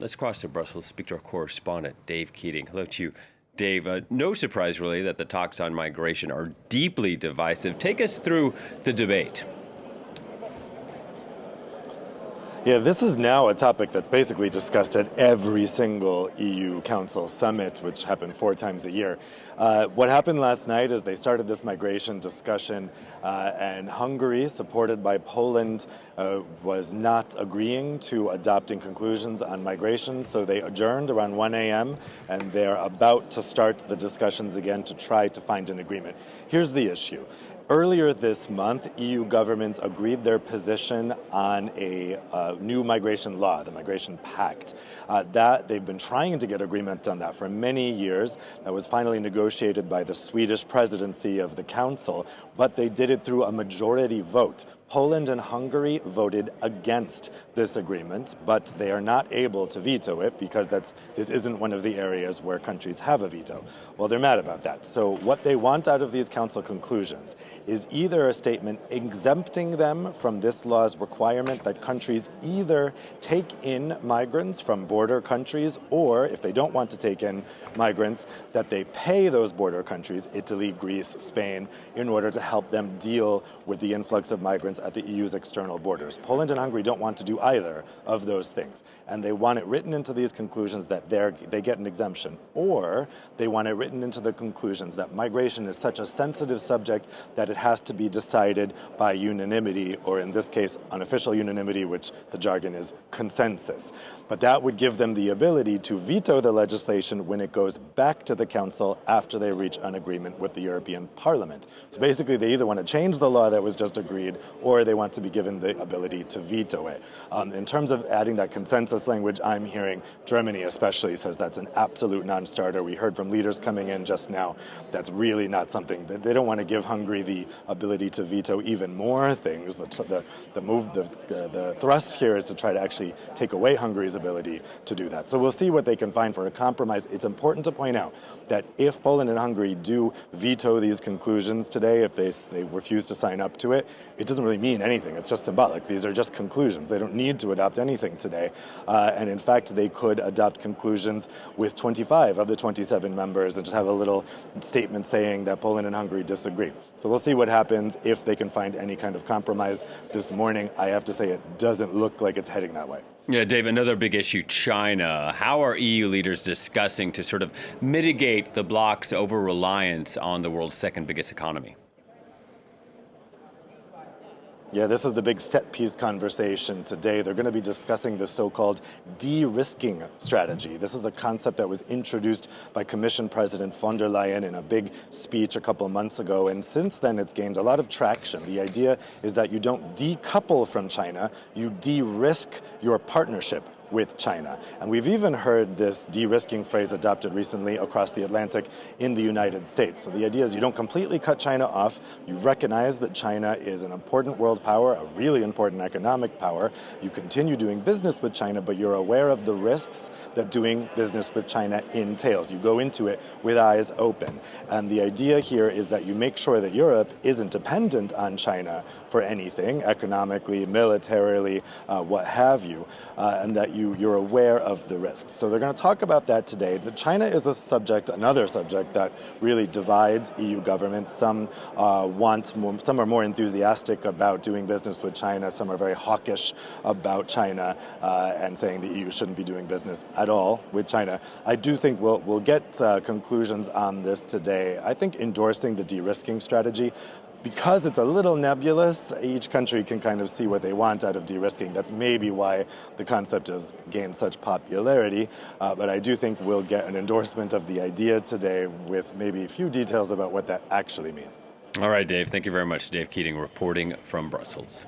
Let's cross to Brussels, speak to our correspondent, Dave Keating. Hello to you, Dave. No surprise, really, that the talks on migration are deeply divisive. Take us through the debate. Yeah, this is now a topic that's basically discussed at every single EU Council summit, which happen 4 times a year. What happened last night is they started this migration discussion, and Hungary, supported by Poland, was not agreeing to adopting conclusions on migration, so they adjourned around 1 a.m., and they're about to start the discussions again to try to find an agreement. Here's the issue. Earlier this month, EU governments agreed their position on a new migration law, the Migration Pact. That they've been trying to get agreement on that for many years. That was finally negotiated by the Swedish presidency of the Council, but they did it through a majority vote. Poland and Hungary voted against this agreement, but they are not able to veto it because this isn't one of the areas where countries have a veto. Well, they're mad about that. So what they want out of these council conclusions is either a statement exempting them from this law's requirement that countries either take in migrants from border countries, or if they don't want to take in migrants, that they pay those border countries, Italy, Greece, Spain, in order to help them deal with the influx of migrants at the EU's external borders. Poland and Hungary don't want to do either of those things, and they want it written into these conclusions that they get an exemption, or they want it written into the conclusions that migration is such a sensitive subject that it has to be decided by unanimity, or in this case, unofficial unanimity, which the jargon is consensus. But that would give them the ability to veto the legislation when it goes back to the Council after they reach an agreement with the European Parliament. So basically, they either want to change the law that was just agreed, or they want to be given the ability to veto it. In terms of adding that consensus language, I'm hearing Germany especially says that's an absolute non-starter. We heard from leaders coming in just now that's really not something that they don't want to give Hungary the ability to veto even more things. The thrust here is to try to actually take away Hungary's ability to do that. So we'll see what they can find for a compromise. It's important to point out that if Poland and Hungary do veto these conclusions today, if they refuse to sign up to it, it doesn't really mean anything. It's just symbolic. These are just conclusions. They don't need to adopt anything today. And in fact, they could adopt conclusions with 25 of the 27 members and just have a little statement saying that Poland and Hungary disagree. So we'll see what happens if they can find any kind of compromise. This morning, I have to say it doesn't look like it's heading that way. Yeah, Dave, another big issue, China. How are EU leaders discussing to sort of mitigate the bloc's over-reliance on the world's second biggest economy? Yeah, this is the big set-piece conversation today. They're going to be discussing the so-called de-risking strategy. This is a concept that was introduced by Commission President von der Leyen in a big speech a couple months ago, and since then it's gained a lot of traction. The idea is that you don't decouple from China, you de-risk your partnership with China. And we've even heard this de-risking phrase adopted recently across the Atlantic in the United States. So the idea is you don't completely cut China off, you recognize that China is an important world power, a really important economic power. You continue doing business with China, but you're aware of the risks that doing business with China entails. You go into it with eyes open. And the idea here is that you make sure that Europe isn't dependent on China for anything, economically, militarily, what have you, and that you're aware of the risks. So they're going to talk about that today. But China is another subject that really divides EU governments. Some some are more enthusiastic about doing business with China. Some are very hawkish about China and saying the EU shouldn't be doing business at all with China. I do think we'll get conclusions on this today. I think endorsing the de-risking strategy, because it's a little nebulous, each country can kind of see what they want out of de-risking. That's maybe why the concept has gained such popularity. But I do think we'll get an endorsement of the idea today with maybe a few details about what that actually means. All right, Dave. Thank you very much. Dave Keating reporting from Brussels.